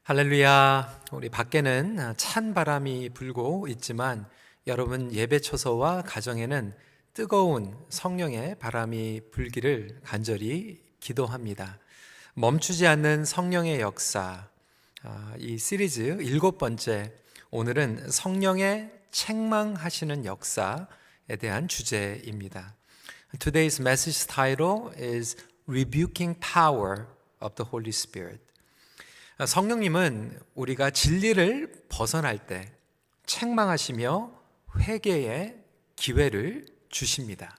할렐루야. 우리 밖에는 찬 바람이 불고 있지만 여러분 예배 처소와 가정에는 뜨거운 성령의 바람이 불기를 간절히 기도합니다. 멈추지 않는 성령의 역사, 이 시리즈 7번째, 오늘은 성령의 책망하시는 역사에 대한 주제입니다. Today's message title is Rebuking Power of the Holy Spirit. 성령님은 우리가 진리를 벗어날 때 책망하시며 회개의 기회를 주십니다.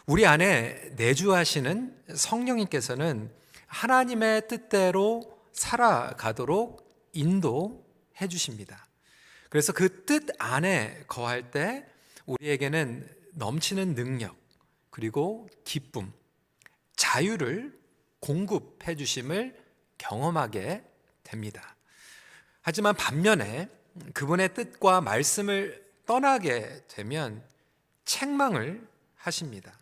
우리 안에 내주하시는 성령님께서는 하나님의 뜻대로 살아가도록 인도해 주십니다. 그래서 그 뜻 안에 거할 때 우리에게는 넘치는 능력, 그리고 기쁨, 자유를 공급해 주심을 경험하게 됩니다. 하지만 반면에 그분의 뜻과 말씀을 떠나게 되면 책망을 하십니다.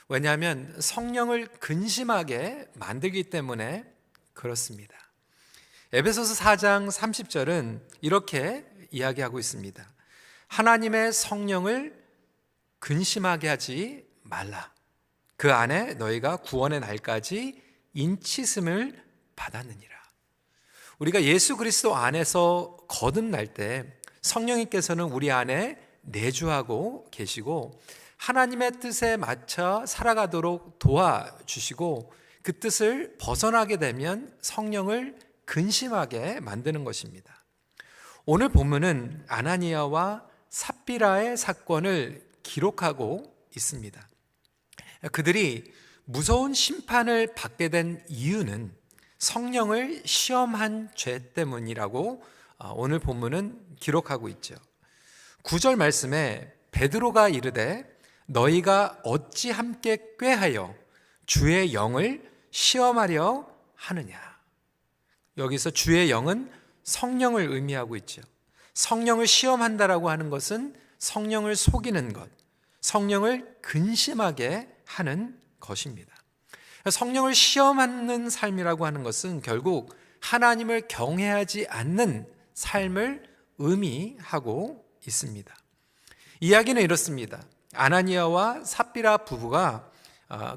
왜냐하면 성령을 근심하게 만들기 때문에 그렇습니다. 에베소서 4장 30절은 이렇게 이야기하고 있습니다. 하나님의 성령을 근심하게 하지 말라. 그 안에 너희가 구원의 날까지 인치심을 받았느니라. 우리가 예수 그리스도 안에서 거듭날 때 성령님께서는 우리 안에 내주하고 계시고 하나님의 뜻에 맞춰 살아가도록 도와주시고 그 뜻을 벗어나게 되면 성령을 근심하게 만드는 것입니다. 오늘 본문은 아나니아와 삽비라의 사건을 기록하고 있습니다. 그들이 무서운 심판을 받게 된 이유는 성령을 시험한 죄 때문이라고 오늘 본문은 기록하고 있죠. 9절 말씀에 베드로가 이르되 너희가 어찌 함께 꾀하여 주의 영을 시험하려 하느냐. 여기서 주의 영은 성령을 의미하고 있죠. 성령을 시험한다라고 하는 것은 성령을 속이는 것, 성령을 근심하게 하는 것입니다. 성령을 시험하는 삶이라고 하는 것은 결국 하나님을 경외하지 않는 삶을 의미하고 있습니다. 이야기는 이렇습니다. 아나니아와 삽비라 부부가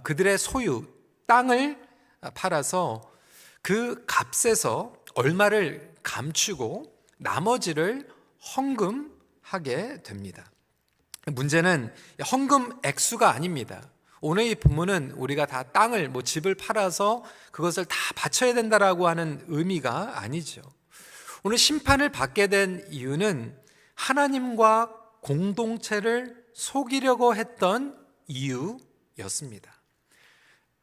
그들의 소유 땅을 팔아서 그 값에서 얼마를 감추고 나머지를 헌금하게 됩니다. 문제는 헌금 액수가 아닙니다. 오늘 이 본문은 우리가 다 땅을 집을 팔아서 그것을 다 바쳐야 된다라고 하는 의미가 아니죠. 오늘 심판을 받게 된 이유는 하나님과 공동체를 속이려고 했던 이유였습니다.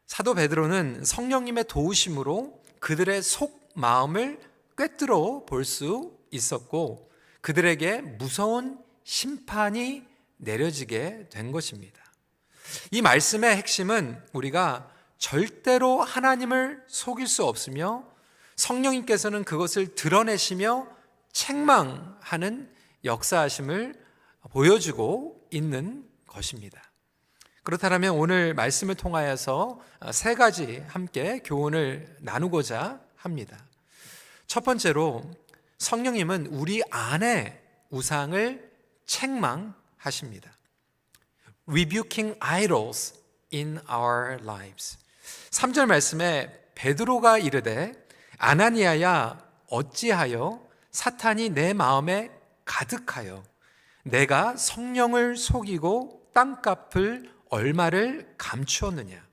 사도 베드로는 성령님의 도우심으로 그들의 속 마음을 꿰뚫어 볼 수 있었고 그들에게 무서운 심판이 내려지게 된 것입니다. 이 말씀의 핵심은 우리가 절대로 하나님을 속일 수 없으며 성령님께서는 그것을 드러내시며 책망하는 역사하심을 보여주고 있는 것입니다. 그렇다면 오늘 말씀을 통하여서 세 가지 함께 교훈을 나누고자 합니다. 첫 번째로 성령님은 우리 안의 우상을 책망하십니다. Rebuking idols in our lives. 3절 말씀에 베드로가 이르되 아나니아야 어찌하여 사탄이 내 마음에 가득하여 내가 성령을 속이고 땅값을 얼마를 감추었느냐.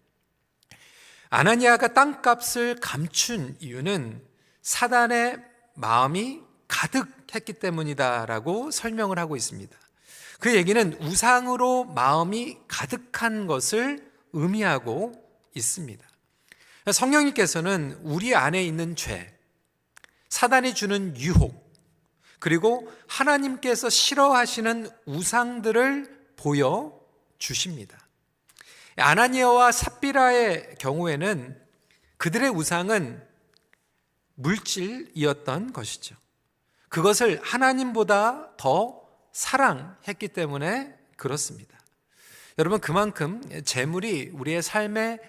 아나니아가 땅값을 감춘 이유는 사단의 마음이 가득했기 때문이다라고 설명을 하고 있습니다. 그 얘기는 우상으로 마음이 가득한 것을 의미하고 있습니다. 성령님께서는 우리 안에 있는 죄, 사단이 주는 유혹, 그리고 하나님께서 싫어하시는 우상들을 보여주십니다. 아나니아와 삽비라의 경우에는 그들의 우상은 물질이었던 것이죠. 그것을 하나님보다 더 사랑했기 때문에 그렇습니다. 여러분, 그만큼 재물이 우리의 삶의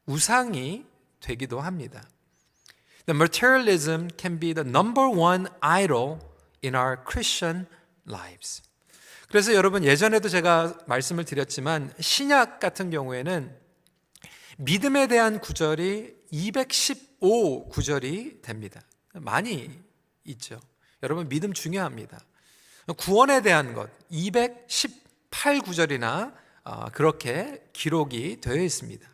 우상이 되기도 합니다. The materialism can be the number one idol in our Christian lives. 그래서 여러분, 예전에도 제가 말씀을 드렸지만 신약 같은 경우에는 믿음에 대한 구절이 215 구절이 됩니다. 많이 있죠. 여러분, 믿음 중요합니다. 구원에 대한 것 218 구절이나 그렇게 기록이 되어 있습니다.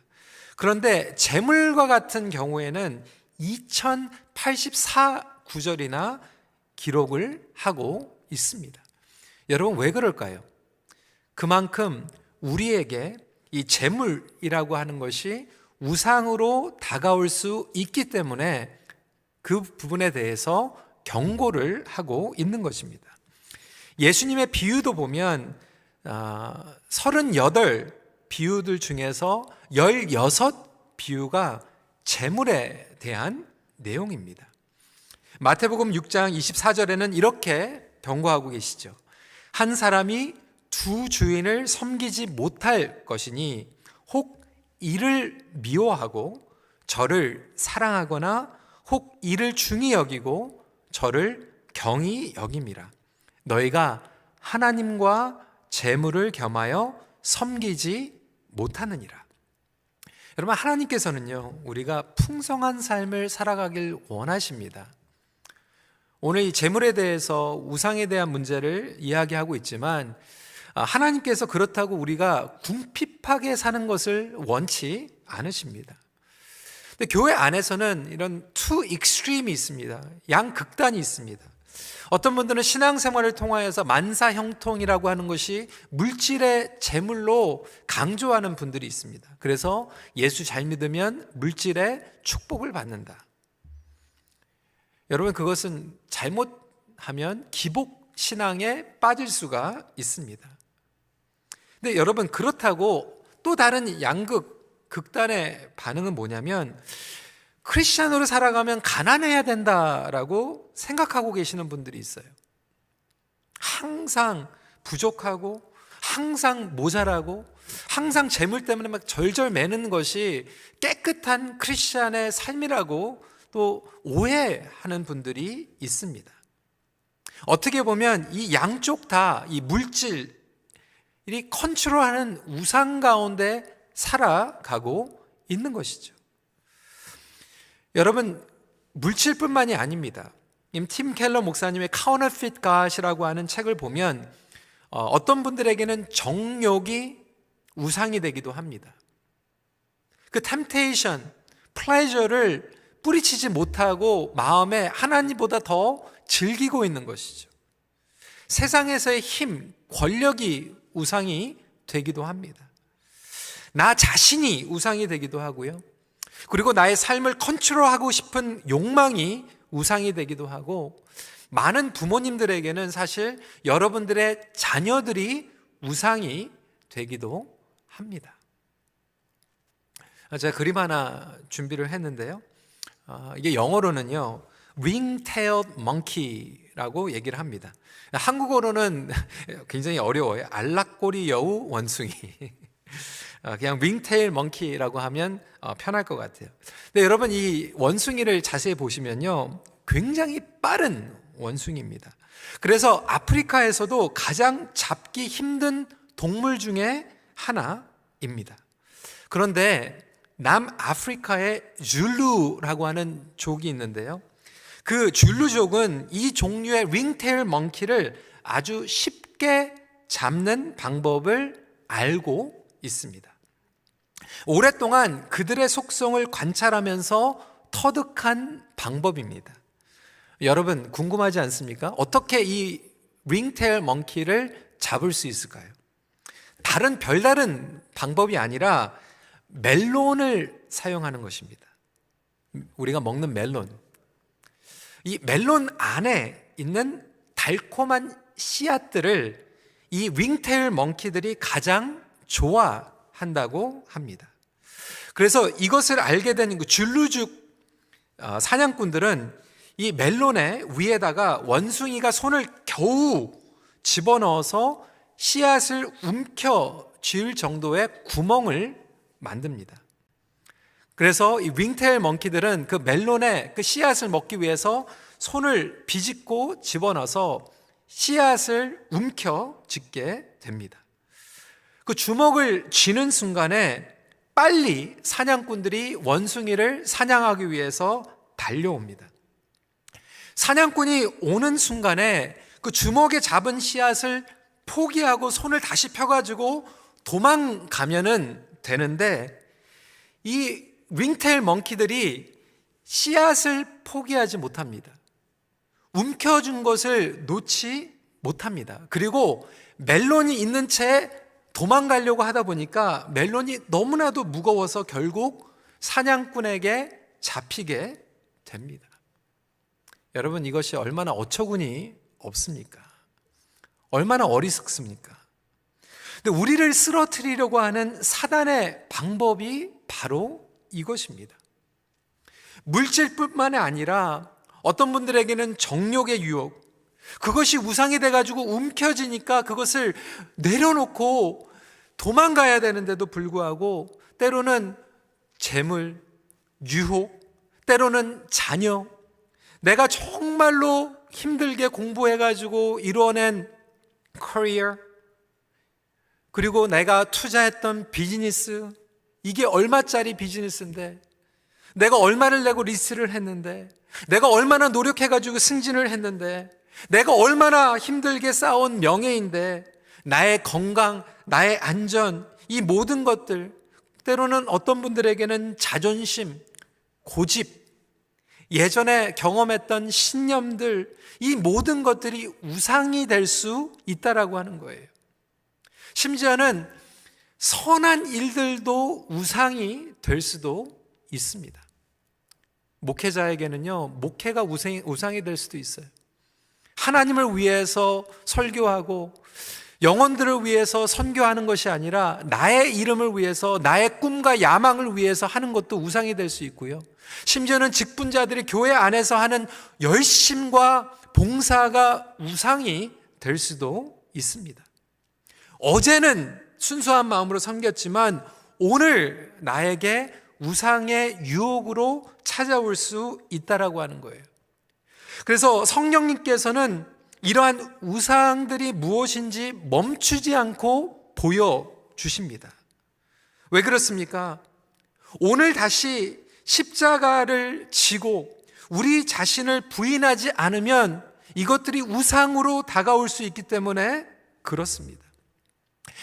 그런데 재물과 같은 경우에는 2084 구절이나 기록을 하고 있습니다. 여러분, 왜 그럴까요? 그만큼 우리에게 이 재물이라고 하는 것이 우상으로 다가올 수 있기 때문에 그 부분에 대해서 경고를 하고 있는 것입니다. 예수님의 비유도 보면 38 비유들 중에서 16 비유가 재물에 대한 내용입니다. 마태복음 6장 24절에는 이렇게 경고하고 계시죠. 한 사람이 두 주인을 섬기지 못할 것이니 혹 이를 미워하고 저를 사랑하거나 혹 이를 중히 여기고 저를 경히 여김이라. 너희가 하나님과 재물을 겸하여 섬기지 못하느니라. 여러분, 하나님께서는요, 우리가 풍성한 삶을 살아가길 원하십니다. 오늘 이 재물에 대해서 우상에 대한 문제를 이야기하고 있지만 하나님께서 그렇다고 우리가 궁핍하게 사는 것을 원치 않으십니다. 근데 교회 안에서는 이런 two extreme이 있습니다. 양극단이 있습니다. 어떤 분들은 신앙생활을 통하여서 만사형통이라고 하는 것이 물질의 재물로 강조하는 분들이 있습니다. 그래서 예수 잘 믿으면 물질의 축복을 받는다. 여러분, 그것은 잘못하면 기복 신앙에 빠질 수가 있습니다. 근데 여러분, 그렇다고 또 다른 극단의 반응은 뭐냐면 크리스찬으로 살아가면 가난해야 된다라고 생각하고 계시는 분들이 있어요. 항상 부족하고 항상 모자라고 항상 재물 때문에 막 절절 매는 것이 깨끗한 크리스찬의 삶이라고 또 오해하는 분들이 있습니다. 어떻게 보면 이 양쪽 다 이 물질이 컨트롤하는 우상 가운데 살아가고 있는 것이죠. 여러분, 물질뿐만이 아닙니다. 팀 켈러 목사님의 Counterfeit God이라고 하는 책을 보면 어떤 분들에게는 정욕이 우상이 되기도 합니다. 그 temptation, pleasure를 뿌리치지 못하고 마음에 하나님보다 더 즐기고 있는 것이죠. 세상에서의 힘, 권력이 우상이 되기도 합니다. 나 자신이 우상이 되기도 하고요. 그리고 나의 삶을 컨트롤하고 싶은 욕망이 우상이 되기도 하고, 많은 부모님들에게는 사실 여러분들의 자녀들이 우상이 되기도 합니다. 제가 그림 하나 준비를 했는데요. 이게 영어로는요, ring-tailed monkey라고 얘기를 합니다. 한국어로는 굉장히 어려워요. 알락꼬리 여우 원숭이. 그냥 ring-tailed monkey라고 하면 편할 것 같아요. 근데 여러분, 이 원숭이를 자세히 보시면요, 굉장히 빠른 원숭이입니다. 그래서 아프리카에서도 가장 잡기 힘든 동물 중에 하나입니다. 그런데 남아프리카에 줄루라고 하는 족이 있는데요, 그 줄루족은 이 종류의 ringtail monkey를 아주 쉽게 잡는 방법을 알고 있습니다. 오랫동안 그들의 속성을 관찰하면서 터득한 방법입니다. 여러분, 궁금하지 않습니까? 어떻게 이 ringtail monkey를 잡을 수 있을까요? 별다른 방법이 아니라 멜론을 사용하는 것입니다. 우리가 먹는 멜론. 이 멜론 안에 있는 달콤한 씨앗들을 이 ringtail monkey들이 가장 좋아한다고 합니다. 그래서 이것을 알게 된 줄루족 사냥꾼들은 이 멜론의 위에다가 원숭이가 손을 겨우 집어넣어서 씨앗을 움켜 쥘 정도의 구멍을 만듭니다. 그래서 이 윙테일 멍키들은 그 멜론의 그 씨앗을 먹기 위해서 손을 비집고 집어넣어서 씨앗을 움켜쥐게 됩니다. 그 주먹을 쥐는 순간에 빨리 사냥꾼들이 원숭이를 사냥하기 위해서 달려옵니다. 사냥꾼이 오는 순간에 그 주먹에 잡은 씨앗을 포기하고 손을 다시 펴가지고 도망가면은 되는데, 이 윙테일 멍키들이 씨앗을 포기하지 못합니다. 움켜준 것을 놓지 못합니다. 그리고 멜론이 있는 채 도망가려고 하다 보니까 멜론이 너무나도 무거워서 결국 사냥꾼에게 잡히게 됩니다. 여러분, 이것이 얼마나 어처구니 없습니까? 얼마나 어리석습니까? 근데 우리를 쓰러뜨리려고 하는 사단의 방법이 바로 이것입니다. 물질뿐만이 아니라 어떤 분들에게는 정욕의 유혹, 그것이 우상이 돼가지고 움켜쥐니까 그것을 내려놓고 도망가야 되는데도 불구하고 때로는 재물, 유혹, 때로는 자녀, 내가 정말로 힘들게 공부해가지고 이뤄낸 커리어, 그리고 내가 투자했던 비즈니스, 이게 얼마짜리 비즈니스인데, 내가 얼마를 내고 리스트를 했는데, 내가 얼마나 노력해가지고 승진을 했는데, 내가 얼마나 힘들게 쌓아온 명예인데, 나의 건강, 나의 안전, 이 모든 것들, 때로는 어떤 분들에게는 자존심, 고집, 예전에 경험했던 신념들, 이 모든 것들이 우상이 될 수 있다라고 하는 거예요. 심지어는 선한 일들도 우상이 될 수도 있습니다. 목회자에게는요, 목회가 우상이 될 수도 있어요. 하나님을 위해서 설교하고 영혼들을 위해서 선교하는 것이 아니라 나의 이름을 위해서, 나의 꿈과 야망을 위해서 하는 것도 우상이 될 수 있고요. 심지어는 직분자들이 교회 안에서 하는 열심과 봉사가 우상이 될 수도 있습니다. 어제는 순수한 마음으로 섬겼지만 오늘 나에게 우상의 유혹으로 찾아올 수 있다라고 하는 거예요. 그래서 성령님께서는 이러한 우상들이 무엇인지 멈추지 않고 보여주십니다. 왜 그렇습니까? 오늘 다시 십자가를 지고 우리 자신을 부인하지 않으면 이것들이 우상으로 다가올 수 있기 때문에 그렇습니다.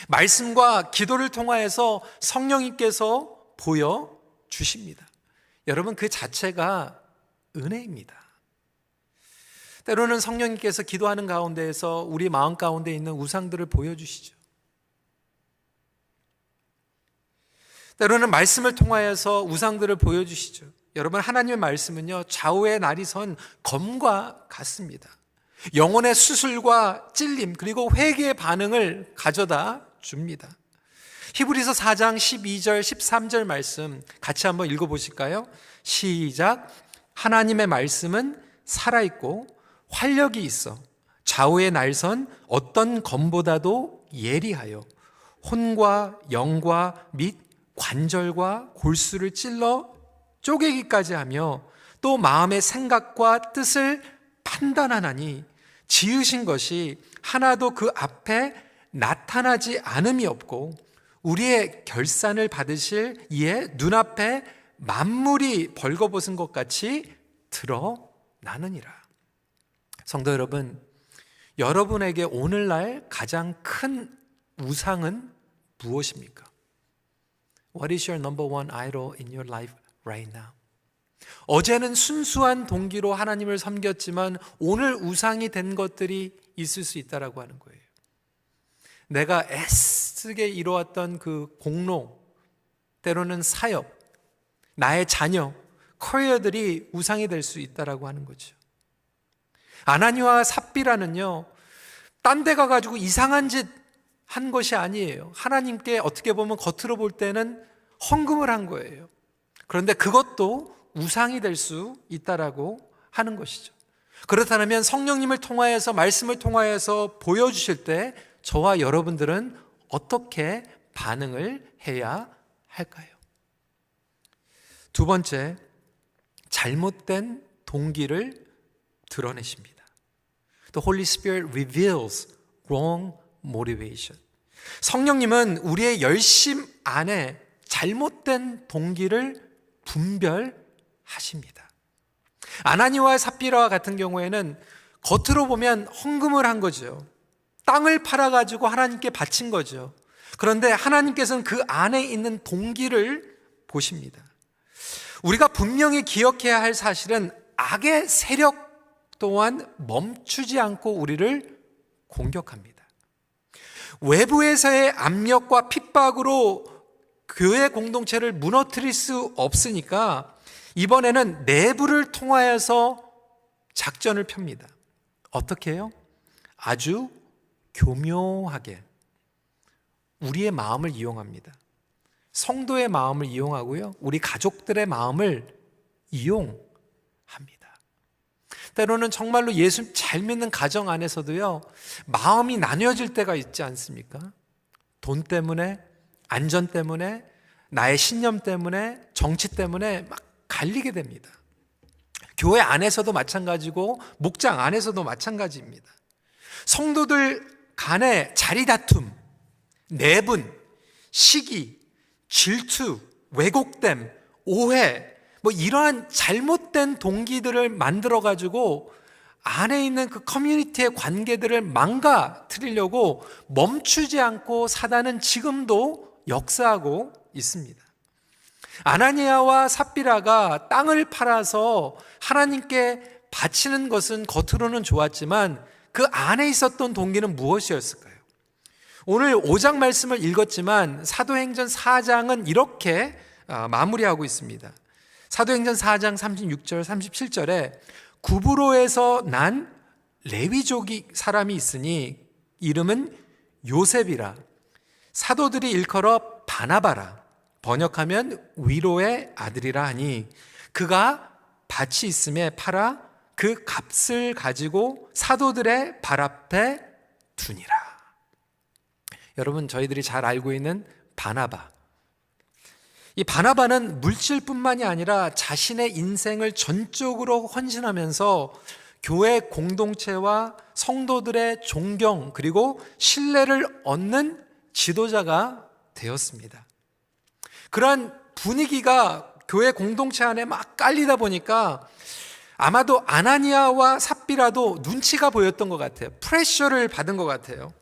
말씀과 기도를 통하여서 성령님께서 보여주십니다. 여러분, 그 자체가 은혜입니다. 때로는 성령님께서 기도하는 가운데에서 우리 마음 가운데 있는 우상들을 보여주시죠. 때로는 말씀을 통하여서 우상들을 보여주시죠. 여러분, 하나님의 말씀은요, 좌우의 날이 선 검과 같습니다. 영혼의 수술과 찔림, 그리고 회개의 반응을 가져다 줍니다. 히브리서 4장 12절 13절 말씀 같이 한번 읽어보실까요? 시작. 하나님의 말씀은 살아있고 활력이 있어 좌우의 날선 어떤 검보다도 예리하여 혼과 영과 및 관절과 골수를 찔러 쪼개기까지 하며 또 마음의 생각과 뜻을 판단하나니 지으신 것이 하나도 그 앞에 나타나지 않음이 없고 우리의 결산을 받으실 이의 눈앞에 만물이 벌거벗은 것 같이 드러나느니라. 성도 여러분, 여러분에게 오늘날 가장 큰 우상은 무엇입니까? What is your number one idol in your life right now? 어제는 순수한 동기로 하나님을 섬겼지만 오늘 우상이 된 것들이 있을 수 있다라고 하는 거예요. 내가 애쓰게 이뤄왔던 그 공로, 때로는 사역, 나의 자녀, 커리어들이 우상이 될 수 있다라고 하는 거죠. 아나니와 삽비라는요, 딴 데 가가지고 이상한 짓 한 것이 아니에요. 하나님께 어떻게 보면 겉으로 볼 때는 헌금을 한 거예요. 그런데 그것도 우상이 될 수 있다라고 하는 것이죠. 그렇다면 성령님을 통하여서, 말씀을 통하여서 보여주실 때 저와 여러분들은 어떻게 반응을 해야 할까요? 두 번째, 잘못된 동기를 드러내십니다. The Holy Spirit reveals wrong motivation. 성령님은 우리의 열심 안에 잘못된 동기를 분별하십니다. 아나니와 삽비라와 같은 경우에는 겉으로 보면 헌금을 한 거죠. 땅을 팔아가지고 하나님께 바친 거죠. 그런데 하나님께서는 그 안에 있는 동기를 보십니다. 우리가 분명히 기억해야 할 사실은 악의 세력 또한 멈추지 않고 우리를 공격합니다. 외부에서의 압력과 핍박으로 교회 공동체를 무너뜨릴 수 없으니까 이번에는 내부를 통하여서 작전을 펴니다. 어떻게 해요? 아주 교묘하게 우리의 마음을 이용합니다. 성도의 마음을 이용하고요, 우리 가족들의 마음을 이용합니다. 때로는 정말로 예수 잘 믿는 가정 안에서도요, 마음이 나뉘어질 때가 있지 않습니까? 돈 때문에, 안전 때문에, 나의 신념 때문에, 정치 때문에 막 갈리게 됩니다. 교회 안에서도 마찬가지고 목장 안에서도 마찬가지입니다. 성도들 간의 자리 다툼, 내분, 시기, 질투, 왜곡됨, 오해, 이러한 잘못된 동기들을 만들어가지고 안에 있는 그 커뮤니티의 관계들을 망가뜨리려고 멈추지 않고 사단은 지금도 역사하고 있습니다. 아나니아와 삽비라가 땅을 팔아서 하나님께 바치는 것은 겉으로는 좋았지만 그 안에 있었던 동기는 무엇이었을까요? 오늘 5장 말씀을 읽었지만 사도행전 4장은 이렇게 마무리하고 있습니다. 사도행전 4장 36절 37절에 구브로에서 난 레위족이 사람이 있으니 이름은 요셉이라, 사도들이 일컬어 바나바라, 번역하면 위로의 아들이라 하니 그가 밭이 있음에 팔아 그 값을 가지고 사도들의 발 앞에 두니라. 여러분, 저희들이 잘 알고 있는 바나바, 이 바나바는 물질뿐만이 아니라 자신의 인생을 전적으로 헌신하면서 교회 공동체와 성도들의 존경 그리고 신뢰를 얻는 지도자가 되었습니다. 그러한 분위기가 교회 공동체 안에 막 깔리다 보니까 아마도 아나니아와 삽비라도 눈치가 보였던 것 같아요. 프레셔를 받은 것 같아요.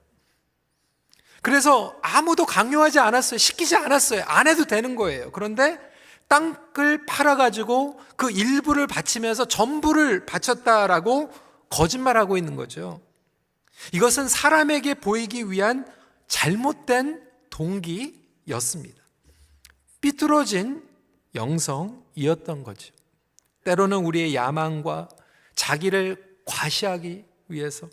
그래서 아무도 강요하지 않았어요. 시키지 않았어요. 안 해도 되는 거예요. 그런데 땅을 팔아가지고 그 일부를 바치면서 전부를 바쳤다라고 거짓말하고 있는 거죠. 이것은 사람에게 보이기 위한 잘못된 동기였습니다. 삐뚤어진 영성이었던 거죠. 때로는 우리의 야망과 자기를 과시하기 위해서,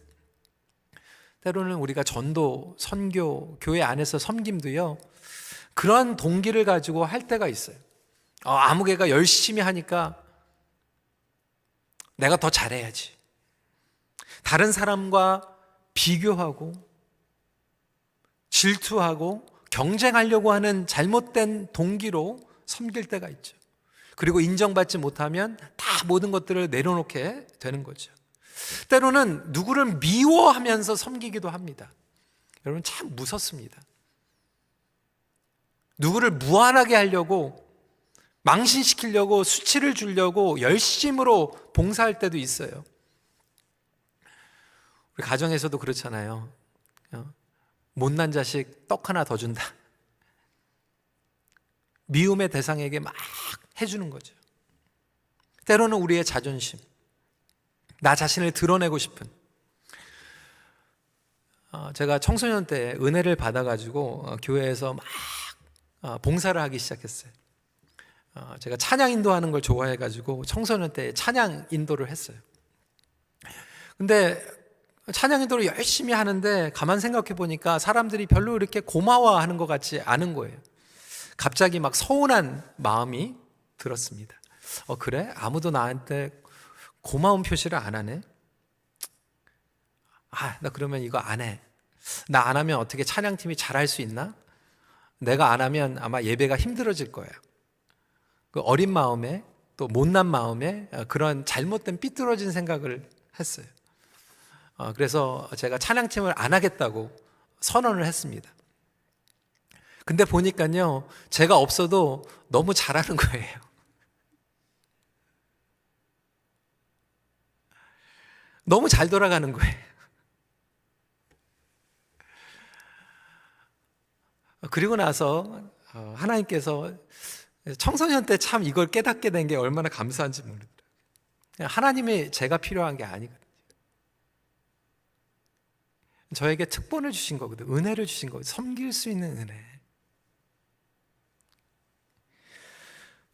때로는 우리가 전도, 선교, 교회 안에서 섬김도요, 그런 동기를 가지고 할 때가 있어요. 아무개가 열심히 하니까 내가 더 잘해야지. 다른 사람과 비교하고 질투하고 경쟁하려고 하는 잘못된 동기로 섬길 때가 있죠. 그리고 인정받지 못하면 다 모든 것들을 내려놓게 되는 거죠. 때로는 누구를 미워하면서 섬기기도 합니다. 여러분, 참 무섭습니다. 누구를 무안하게 하려고, 망신시키려고, 수치를 주려고 열심으로 봉사할 때도 있어요. 우리 가정에서도 그렇잖아요. 못난 자식 떡 하나 더 준다. 미움의 대상에게 막 해주는 거죠. 때로는 우리의 자존심, 나 자신을 드러내고 싶은, 제가 청소년 때 은혜를 받아가지고 교회에서 막 봉사를 하기 시작했어요. 제가 찬양 인도하는 걸 좋아해가지고 청소년 때 찬양 인도를 했어요. 근데 찬양 인도를 열심히 하는데 가만 생각해 보니까 사람들이 별로 이렇게 고마워하는 것 같지 않은 거예요. 갑자기 막 서운한 마음이 들었습니다. 그래? 아무도 나한테 고마운 표시를 안 하네? 나 그러면 이거 안 해. 나 안 하면 어떻게 찬양팀이 잘할 수 있나? 내가 안 하면 아마 예배가 힘들어질 거예요. 그 어린 마음에 또 못난 마음에 그런 잘못된 삐뚤어진 생각을 했어요. 그래서 제가 찬양팀을 안 하겠다고 선언을 했습니다. 근데 보니까요, 제가 없어도 너무 잘하는 거예요. 너무 잘 돌아가는 거예요. 그리고 나서 하나님께서 청소년 때 참 이걸 깨닫게 된 게 얼마나 감사한지 모르더라고요. 하나님이 제가 필요한 게 아니거든요. 저에게 특권을 주신 거거든요. 은혜를 주신 거거든요. 섬길 수 있는 은혜.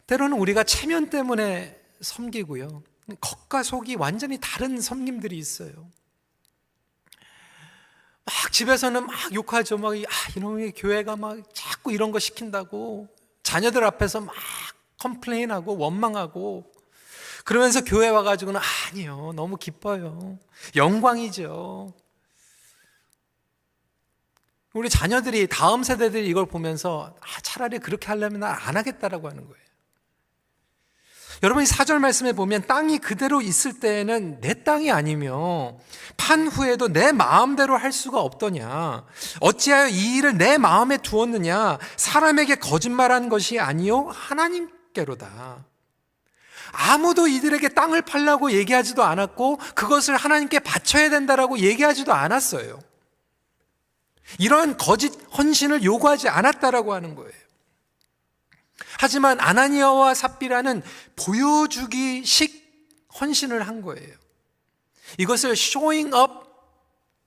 때로는 우리가 체면 때문에 섬기고요, 겉과 속이 완전히 다른 섬김들이 있어요. 막 집에서는 막 욕하죠. 막 이놈의 교회가 막 자꾸 이런 거 시킨다고, 자녀들 앞에서 막 컴플레인하고 원망하고, 그러면서 교회 와가지고는 아니요, 너무 기뻐요, 영광이죠. 우리 자녀들이, 다음 세대들이 이걸 보면서 차라리 그렇게 하려면 난 안 하겠다라고 하는 거예요. 여러분이 4절 말씀에 보면 땅이 그대로 있을 때에는 내 땅이 아니며 판 후에도 내 마음대로 할 수가 없더냐. 어찌하여 이 일을 내 마음에 두었느냐. 사람에게 거짓말한 것이 아니요 하나님께로다. 아무도 이들에게 땅을 팔라고 얘기하지도 않았고 그것을 하나님께 바쳐야 된다라고 얘기하지도 않았어요. 이런 거짓 헌신을 요구하지 않았다라고 하는 거예요. 하지만 아나니아와 삽비라는 보여주기식 헌신을 한 거예요. 이것을 showing up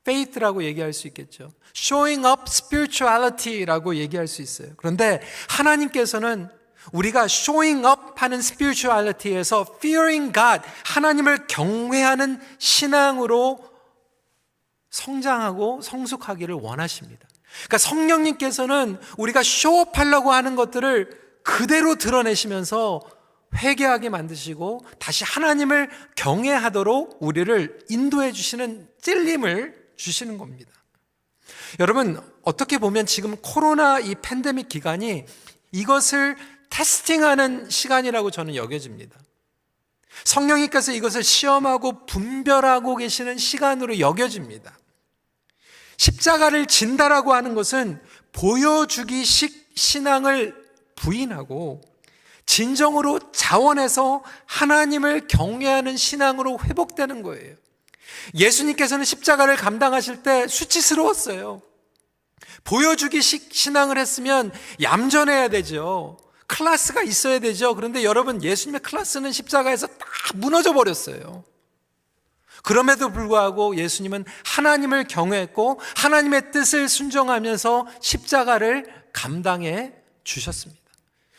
faith라고 얘기할 수 있겠죠. showing up spirituality라고 얘기할 수 있어요. 그런데 하나님께서는 우리가 showing up 하는 spirituality에서 fearing God, 하나님을 경외하는 신앙으로 성장하고 성숙하기를 원하십니다. 그러니까 성령님께서는 우리가 쇼업 하려고 하는 것들을 그대로 드러내시면서 회개하게 만드시고 다시 하나님을 경외하도록 우리를 인도해 주시는 찔림을 주시는 겁니다. 여러분, 어떻게 보면 지금 코로나 이 팬데믹 기간이 이것을 테스팅하는 시간이라고 저는 여겨집니다. 성령님께서 이것을 시험하고 분별하고 계시는 시간으로 여겨집니다. 십자가를 진다라고 하는 것은 보여주기식 신앙을 부인하고 진정으로 자원해서 하나님을 경외하는 신앙으로 회복되는 거예요. 예수님께서는 십자가를 감당하실 때 수치스러웠어요. 보여주기식 신앙을 했으면 얌전해야 되죠. 클래스가 있어야 되죠. 그런데 여러분, 예수님의 클래스는 십자가에서 다 무너져 버렸어요. 그럼에도 불구하고 예수님은 하나님을 경외했고 하나님의 뜻을 순종하면서 십자가를 감당해 주셨습니다.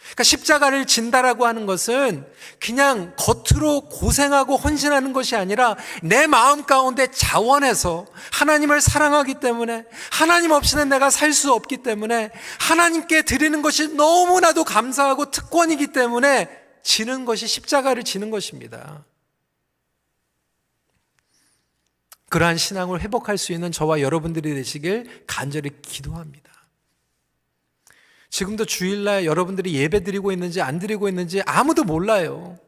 그러니까 십자가를 진다라고 하는 것은 그냥 겉으로 고생하고 헌신하는 것이 아니라 내 마음 가운데 자원해서 하나님을 사랑하기 때문에, 하나님 없이는 내가 살 수 없기 때문에, 하나님께 드리는 것이 너무나도 감사하고 특권이기 때문에 지는 것이 십자가를 지는 것입니다. 그러한 신앙을 회복할 수 있는 저와 여러분들이 되시길 간절히 기도합니다. 지금도 주일날 여러분들이 예배 드리고 있는지 안 드리고 있는지 아무도 몰라요.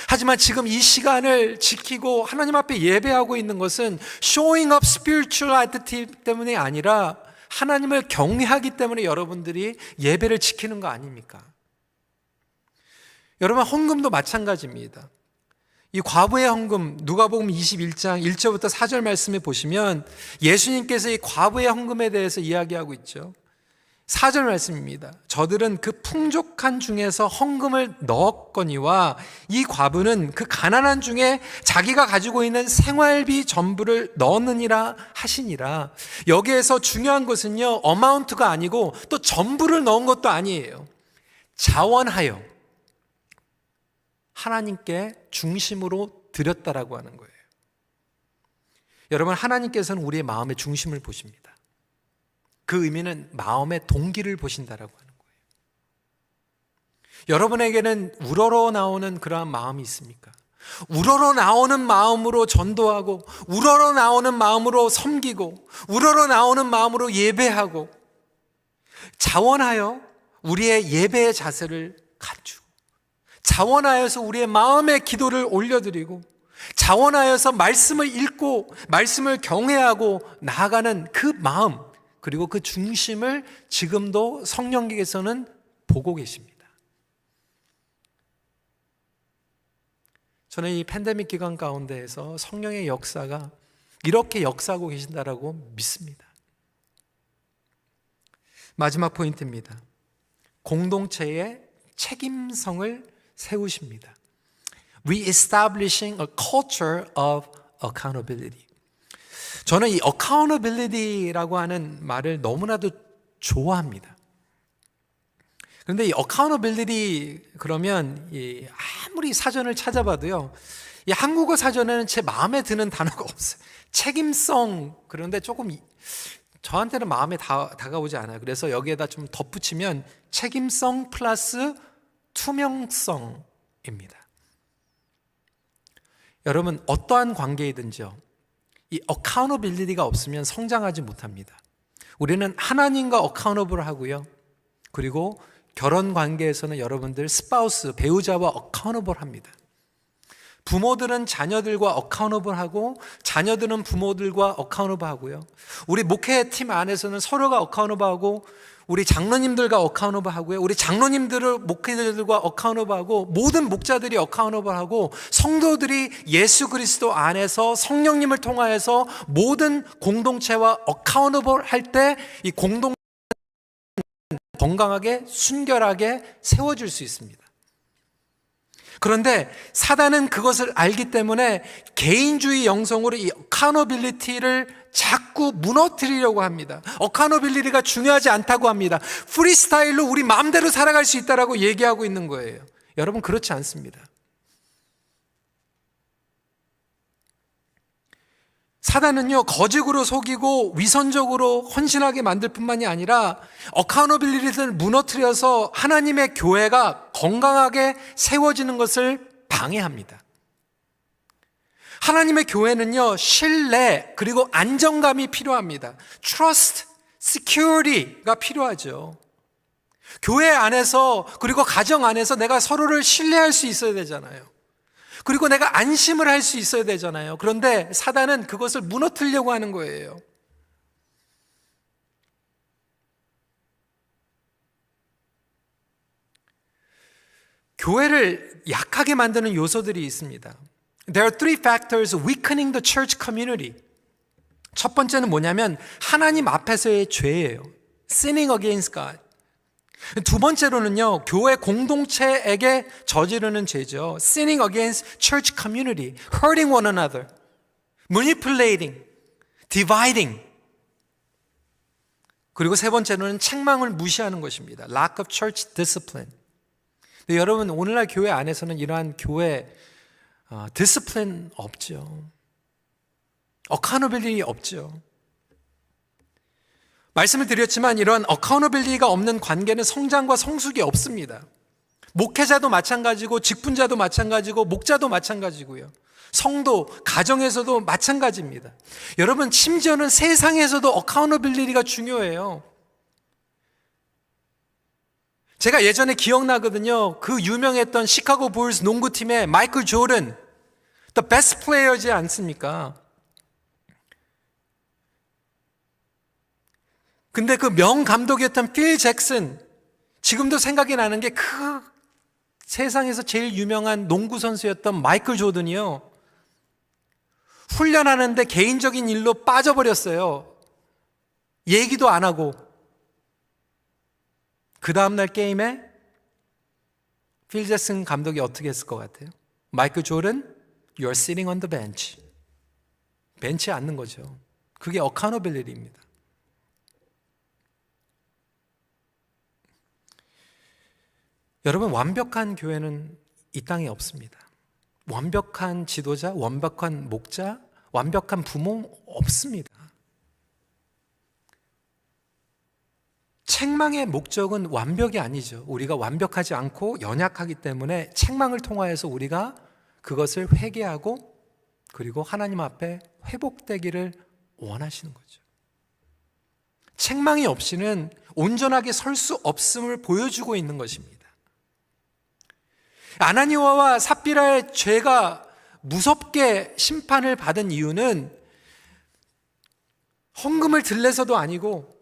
하지만 지금 이 시간을 지키고 하나님 앞에 예배하고 있는 것은 showing up spirituality 때문이 아니라 하나님을 경외하기 때문에 여러분들이 예배를 지키는 거 아닙니까? 여러분, 헌금도 마찬가지입니다. 이 과부의 헌금, 누가복음 21장 1절부터 4절 말씀에 보시면 예수님께서 이 과부의 헌금에 대해서 이야기하고 있죠. 4절 말씀입니다. 저들은 그 풍족한 중에서 헌금을 넣었거니와 이 과부는 그 가난한 중에 자기가 가지고 있는 생활비 전부를 넣느니라 하시니라. 여기에서 중요한 것은요, 어마운트가 아니고 또 전부를 넣은 것도 아니에요. 자원하여 하나님께 중심으로 드렸다라고 하는 거예요. 여러분, 하나님께서는 우리의 마음의 중심을 보십니다. 그 의미는 마음의 동기를 보신다라고 하는 거예요. 여러분에게는 우러러 나오는 그러한 마음이 있습니까? 우러러 나오는 마음으로 전도하고, 우러러 나오는 마음으로 섬기고, 우러러 나오는 마음으로 예배하고, 자원하여 우리의 예배의 자세를 감추고, 자원하여서 우리의 마음의 기도를 올려드리고, 자원하여서 말씀을 읽고 말씀을 경외하고 나아가는 그 마음, 그리고 그 중심을 지금도 성령께서는 보고 계십니다. 저는 이 팬데믹 기간 가운데에서 성령의 역사가 이렇게 역사하고 계신다라고 믿습니다. 마지막 포인트입니다. 공동체의 책임성을 세우십니다. Reestablishing a culture of accountability. 저는 이 accountability라고 하는 말을 너무나도 좋아합니다. 그런데 이 accountability 그러면 아무리 사전을 찾아봐도요, 이 한국어 사전에는 제 마음에 드는 단어가 없어요. 책임성, 그런데 조금 저한테는 마음에 다가오지 않아요. 그래서 여기에다 좀 덧붙이면 책임성 플러스 투명성입니다. 여러분, 어떠한 관계이든지요, 이 accountability가 없으면 성장하지 못합니다. 우리는 하나님과 accountable 하고요, 그리고 결혼 관계에서는 여러분들 스파우스, 배우자와 accountable 합니다. 부모들은 자녀들과 accountable 하고, 자녀들은 부모들과 accountable 하고요, 우리 목회팀 안에서는 서로가 accountable 하고, 우리 장로님들과 accountable 하고요, 우리 장로님들을 목회자들과 accountable 하고, 모든 목자들이 accountable 하고, 성도들이 예수 그리스도 안에서 성령님을 통하여서 모든 공동체와 accountable 할 때 이 공동체는 건강하게 순결하게 세워질 수 있습니다. 그런데 사단은 그것을 알기 때문에 개인주의 영성으로 이 accountability를 자꾸 무너뜨리려고 합니다. accountability가 중요하지 않다고 합니다. 프리스타일로 우리 마음대로 살아갈 수 있다라고 얘기하고 있는 거예요. 여러분, 그렇지 않습니다. 사단은요, 거짓으로 속이고 위선적으로 헌신하게 만들 뿐만이 아니라 accountability를 무너뜨려서 하나님의 교회가 건강하게 세워지는 것을 방해합니다. 하나님의 교회는요, 신뢰 그리고 안정감이 필요합니다. Trust, security가 필요하죠. 교회 안에서 그리고 가정 안에서 내가 서로를 신뢰할 수 있어야 되잖아요. 그리고 내가 안심을 할 수 있어야 되잖아요. 그런데 사단은 그것을 무너뜨리려고 하는 거예요. 교회를 약하게 만드는 요소들이 있습니다. There are three factors weakening the church community. 첫 번째는 뭐냐면 하나님 앞에서의 죄예요. Sinning against God. 두 번째로는요, 교회 공동체에게 저지르는 죄죠. Sinning against church community, hurting one another, manipulating, dividing. 그리고 세 번째로는 책망을 무시하는 것입니다. Lack of church discipline. 근데 여러분, 오늘날 교회 안에서는 이러한 교회 디스플린 없죠. accountability 없죠. 말씀을 드렸지만 이런 accountability가 없는 관계는 성장과 성숙이 없습니다. 목회자도 마찬가지고, 직분자도 마찬가지고, 목자도 마찬가지고요, 성도, 가정에서도 마찬가지입니다. 여러분, 심지어는 세상에서도 accountability가 중요해요. 제가 예전에 기억나거든요. 그 유명했던 시카고 불스 농구팀의 마이클 조던, the best player지 않습니까? 근데 그 명감독이었던 필 잭슨, 지금도 생각이 나는 게 그 세상에서 제일 유명한 농구 선수였던 마이클 조던이요, 훈련하는데 개인적인 일로 빠져버렸어요. 얘기도 안 하고. 그 다음날 게임에 필 잭슨 감독이 어떻게 했을 것 같아요? 마이클 조던, you're sitting on the bench. 벤치에 앉는 거죠. 그게 accountability입니다. 여러분, 완벽한 교회는 이 땅에 없습니다. 완벽한 지도자, 완벽한 목자, 완벽한 부모 없습니다. 책망의 목적은 완벽이 아니죠. 우리가 완벽하지 않고 연약하기 때문에 책망을 통하여서 우리가 그것을 회개하고 그리고 하나님 앞에 회복되기를 원하시는 거죠. 책망이 없이는 온전하게 설 수 없음을 보여주고 있는 것입니다. 아나니아와 삽비라의 죄가 무섭게 심판을 받은 이유는 헌금을 들래서도 아니고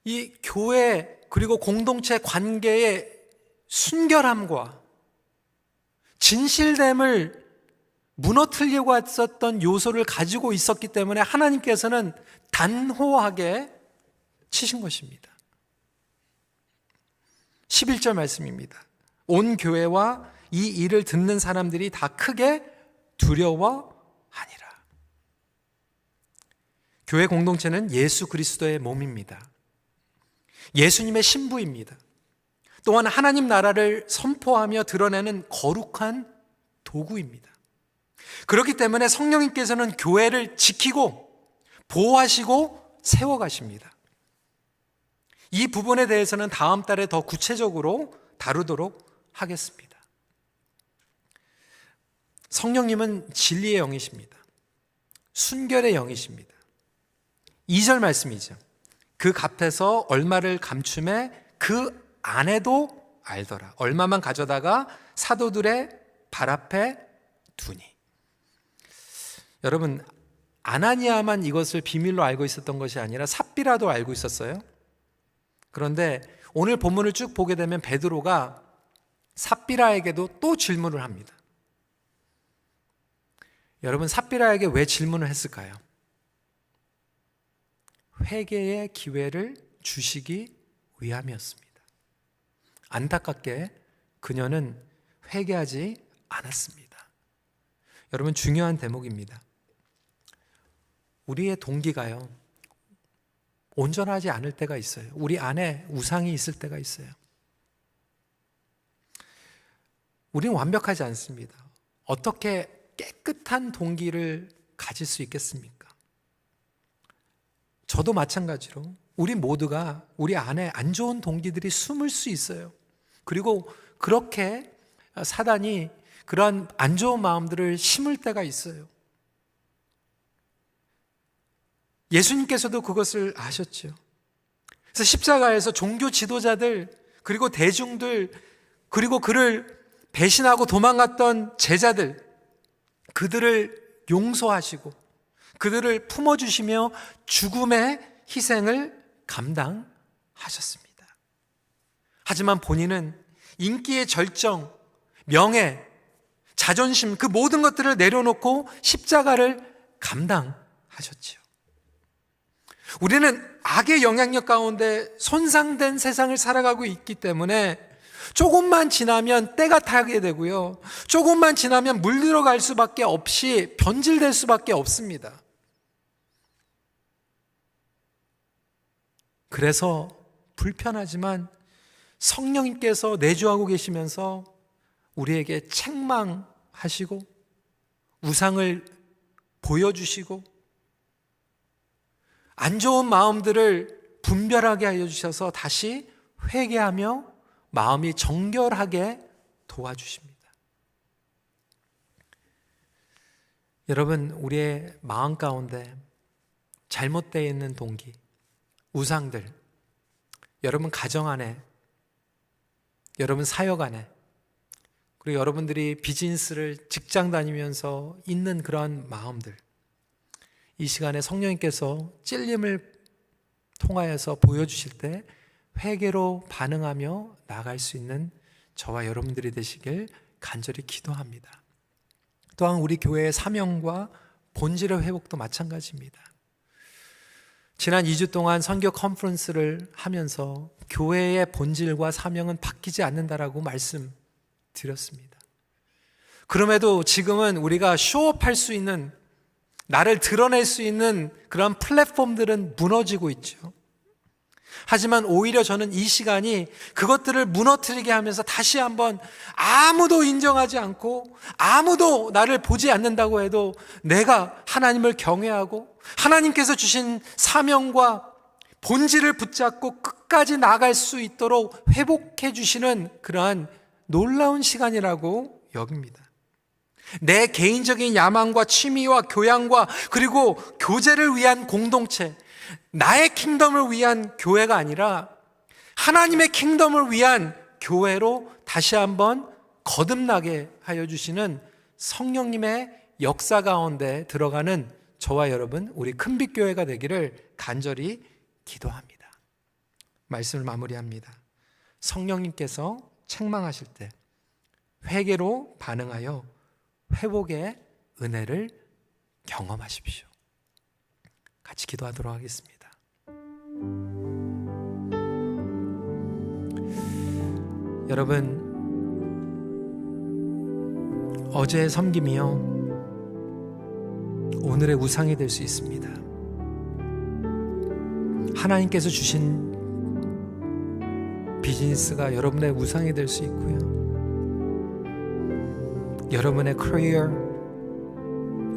이 교회 그리고 공동체 관계의 순결함과 진실됨을 무너뜨리려고 했었던 요소를 가지고 있었기 때문에 하나님께서는 단호하게 치신 것입니다. 11절 말씀입니다. 온 교회와 이 일을 듣는 사람들이 다 크게 두려워하니라. 교회 공동체는 예수 그리스도의 몸입니다. 예수님의 신부입니다. 또한 하나님 나라를 선포하며 드러내는 거룩한 도구입니다. 그렇기 때문에 성령님께서는 교회를 지키고 보호하시고 세워가십니다. 이 부분에 대해서는 다음 달에 더 구체적으로 다루도록 하겠습니다. 성령님은 진리의 영이십니다. 순결의 영이십니다. 2절 말씀이죠. 그 값에서 얼마를 감춤해 그 안에도 알더라. 얼마만 가져다가 사도들의 발 앞에 두니. 여러분, 아나니아만 이것을 비밀로 알고 있었던 것이 아니라 삽비라도 알고 있었어요. 그런데 오늘 본문을 쭉 보게 되면 베드로가 삽비라에게도 또 질문을 합니다. 여러분, 삽비라에게 왜 질문을 했을까요? 회개의 기회를 주시기 위함이었습니다. 안타깝게 그녀는 회개하지 않았습니다. 여러분, 중요한 대목입니다. 우리의 동기가요, 온전하지 않을 때가 있어요. 우리 안에 우상이 있을 때가 있어요. 우리는 완벽하지 않습니다. 어떻게 깨끗한 동기를 가질 수 있겠습니까? 저도 마찬가지로 우리 모두가 우리 안에 안 좋은 동기들이 숨을 수 있어요. 그리고 그렇게 사단이 그러한 안 좋은 마음들을 심을 때가 있어요. 예수님께서도 그것을 아셨죠. 그래서 십자가에서 종교 지도자들 그리고 대중들 그리고 그를 배신하고 도망갔던 제자들, 그들을 용서하시고 그들을 품어주시며 죽음의 희생을 감당하셨습니다. 하지만 본인은 인기의 절정, 명예, 자존심, 그 모든 것들을 내려놓고 십자가를 감당하셨지요. 우리는 악의 영향력 가운데 손상된 세상을 살아가고 있기 때문에 조금만 지나면 때가 타게 되고요, 조금만 지나면 물들어갈 수밖에 없이 변질될 수밖에 없습니다. 그래서 불편하지만 성령님께서 내주하고 계시면서 우리에게 책망하시고 우상을 보여주시고 안 좋은 마음들을 분별하게 하여 주셔서 다시 회개하며 마음이 정결하게 도와주십니다. 여러분, 우리의 마음 가운데 잘못되어 있는 동기, 우상들, 여러분 가정 안에, 여러분 사역 안에, 그리고 여러분들이 비즈니스를 직장 다니면서 있는 그러한 마음들, 이 시간에 성령님께서 찔림을 통하여서 보여주실 때 회개로 반응하며 나아갈 수 있는 저와 여러분들이 되시길 간절히 기도합니다. 또한 우리 교회의 사명과 본질의 회복도 마찬가지입니다. 지난 2주 동안 선교 컨퍼런스를 하면서 교회의 본질과 사명은 바뀌지 않는다라고 말씀드렸습니다. 그럼에도 지금은 우리가 쇼업할 수 있는, 나를 드러낼 수 있는 그런 플랫폼들은 무너지고 있죠. 하지만 오히려 저는 이 시간이 그것들을 무너뜨리게 하면서 다시 한번 아무도 인정하지 않고 아무도 나를 보지 않는다고 해도 내가 하나님을 경외하고 하나님께서 주신 사명과 본질을 붙잡고 끝까지 나아갈 수 있도록 회복해 주시는 그러한 놀라운 시간이라고 여깁니다. 내 개인적인 야망과 취미와 교양과 그리고 교제를 위한 공동체, 나의 킹덤을 위한 교회가 아니라 하나님의 킹덤을 위한 교회로 다시 한번 거듭나게 하여 주시는 성령님의 역사 가운데 들어가는 저와 여러분, 우리 큰빛교회가 되기를 간절히 기도합니다. 말씀을 마무리합니다. 성령님께서 책망하실 때 회개로 반응하여 회복의 은혜를 경험하십시오. 같이 기도하도록 하겠습니다. 여러분, 어제의 섬김이요, 오늘의 우상이 될 수 있습니다. 하나님께서 주신 비즈니스가 여러분의 우상이 될 수 있고요, 여러분의 커리어,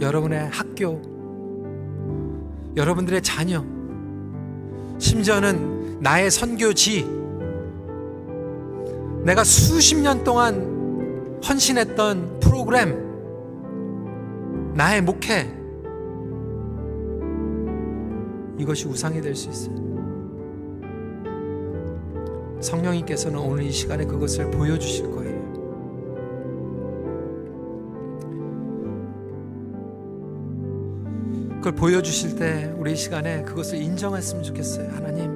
여러분의 학교, 여러분들의 자녀, 심지어는 나의 선교지, 내가 수십 년 동안 헌신했던 프로그램, 나의 목회, 이것이 우상이 될 수 있어요. 성령님께서는 오늘 이 시간에 그것을 보여주실 거예요. 그걸 보여주실 때 우리 이 시간에 그것을 인정했으면 좋겠어요. 하나님,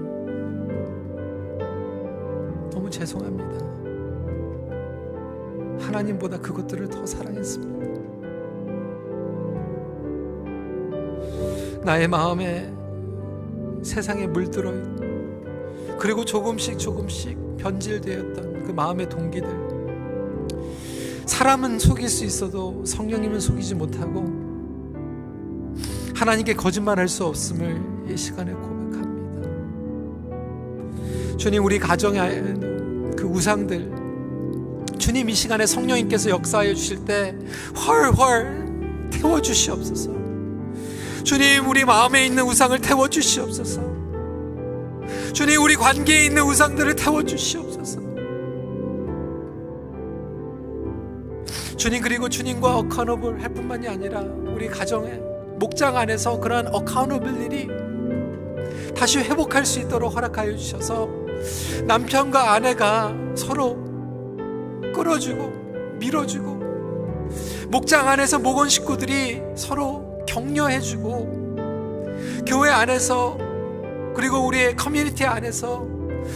너무 죄송합니다. 하나님보다 그것들을 더 사랑했습니다. 나의 마음에 세상에 물들어 있고, 그리고 조금씩 변질되었던 그 마음의 동기들, 사람은 속일 수 있어도 성령님은 속이지 못하고 하나님께 거짓말할 수 없음을 이 시간에 고백합니다. 주님, 우리 가정의 그 우상들, 주님 이 시간에 성령님께서 역사하여 주실 때 훨훨 태워주시옵소서. 주님, 우리 마음에 있는 우상을 태워주시옵소서. 주님, 우리 관계에 있는 우상들을 태워주시옵소서. 주님, 그리고 주님과 어카운터블 할 뿐만이 아니라 우리 가정에, 목장 안에서 그러한 어카운터블들이 다시 회복할 수 있도록 허락하여 주셔서 남편과 아내가 서로 끌어주고 밀어주고, 목장 안에서 목원 식구들이 서로 격려해주고, 교회 안에서 그리고 우리의 커뮤니티 안에서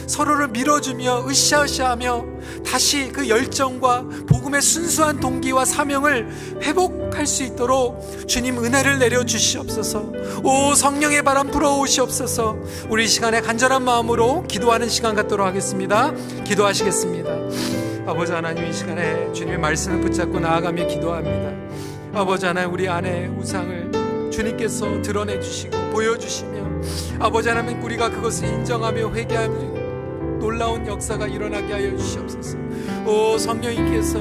서로를 밀어주며 으쌰으쌰하며 다시 그 열정과 복음의 순수한 동기와 사명을 회복할 수 있도록 주님 은혜를 내려주시옵소서. 오, 성령의 바람 불어오시옵소서. 우리 이 시간에 간절한 마음으로 기도하는 시간 갖도록 하겠습니다. 기도하시겠습니다. 아버지 하나님, 이 시간에 주님의 말씀을 붙잡고 나아가며 기도합니다. 아버지 하나님, 우리 안에 우상을 주님께서 드러내 주시고 보여주시며, 아버지 하나님, 우리가 그것을 인정하며 회개하며 놀라운 역사가 일어나게 하여 주시옵소서. 오, 성령님께서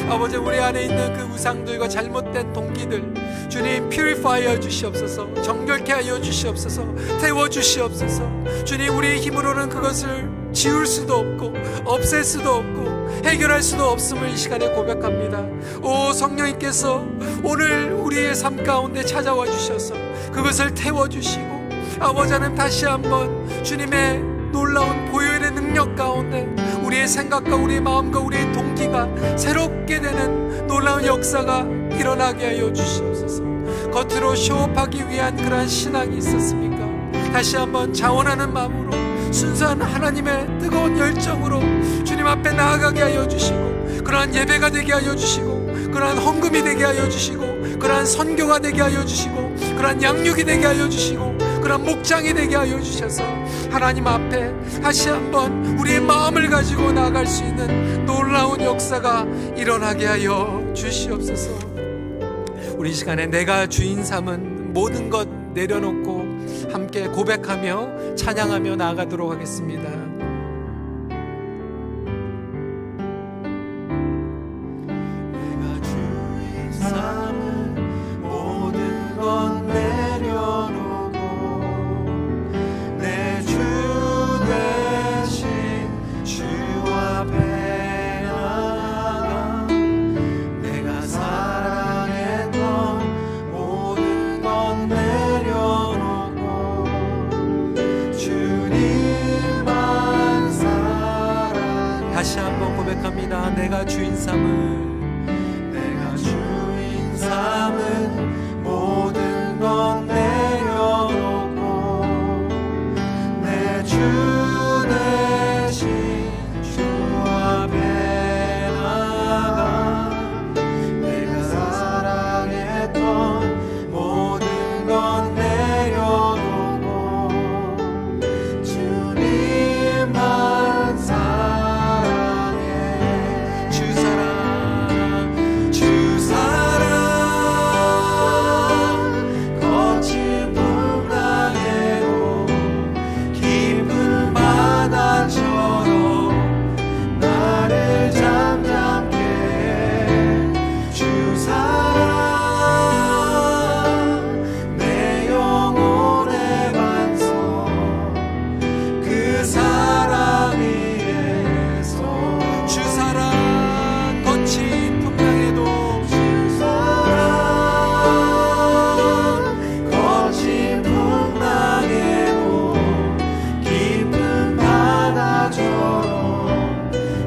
아버지, 우리 안에 있는 그 우상들과 잘못된 동기들, 주님 퓨리파이 하여 주시옵소서. 정결케 하여 주시옵소서. 태워 주시옵소서. 주님, 우리의 힘으로는 그것을 지울 수도 없고 없앨 수도 없고 해결할 수도 없음을 이 시간에 고백합니다. 오, 성령님께서 오늘 우리의 삶 가운데 찾아와 주셔서 그것을 태워주시고, 아버지 하나님, 다시 한번 주님의 놀라운 보혈의 능력 가운데 우리의 생각과 우리의 마음과 우리의 동기가 새롭게 되는 놀라운 역사가 일어나게 하여 주시옵소서. 겉으로 쇼업하기 위한 그러한 신앙이 있었습니까? 다시 한번 자원하는 마음으로 순수한 하나님의 뜨거운 열정으로 주님 앞에 나아가게 하여 주시고, 그러한 예배가 되게 하여 주시고, 그러한 헌금이 되게 하여 주시고, 그러한 선교가 되게 하여 주시고, 그러한 양육이 되게 하여 주시고, 그러한 목장이 되게 하여 주셔서 하나님 앞에 다시 한번 우리의 마음을 가지고 나아갈 수 있는 놀라운 역사가 일어나게 하여 주시옵소서. 우리 시간에 내가 주인 삼은 모든 것 내려놓고 함께 고백하며 찬양하며 나아가도록 하겠습니다. 내가 주인 삼은 모든 것 내려놓고 내 주 대신 주 앞에 나가, 내가 사랑했던 모든 것 내려놓고 주님만 사랑해. 다시 한번 내가 주인 삼을 내가 주인 삼은 모든 건 내려놓고 내 주 대신 주 앞에 나가 내가 사랑했던 모든 건 내려놓고 주님만 사랑해. 주 사랑 주 사랑 거친 풍랑에도 깊은 바다처럼 나를 잠잠케 해. 주 사랑 내 영혼의 반석 그 사랑 위에서 주 사랑 거친 풍랑에도 주 사랑 거친 풍랑에도 깊은 바다처럼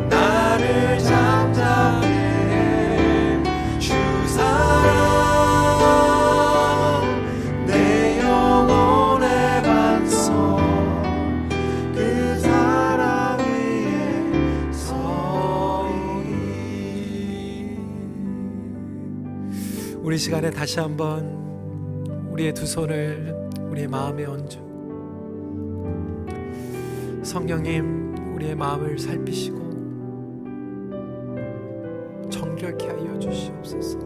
나를 잠잠케 해. 주 사랑 내 영혼의 반석 그 사랑 위에 서리. 우리 시간에 다시 한번 우리의 두 손을 우리의 마음에 얹어 성령님 우리의 마음을 살피시고 정결케 하여 주시옵소서.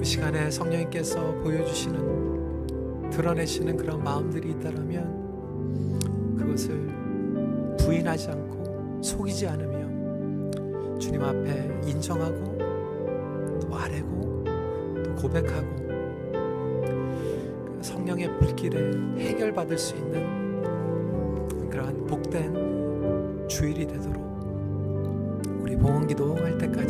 이 시간에 성령님께서 보여주시는 드러내시는 그런 마음들이 있다라면 그것을 부인하지 않고 속이지 않으며 주님 앞에 인정하고 또 아뢰고 또 고백하고 성령의 불길에 해결받을 수 있는 그러한 복된 주일이 되도록 우리 봉헌기도 할 때까지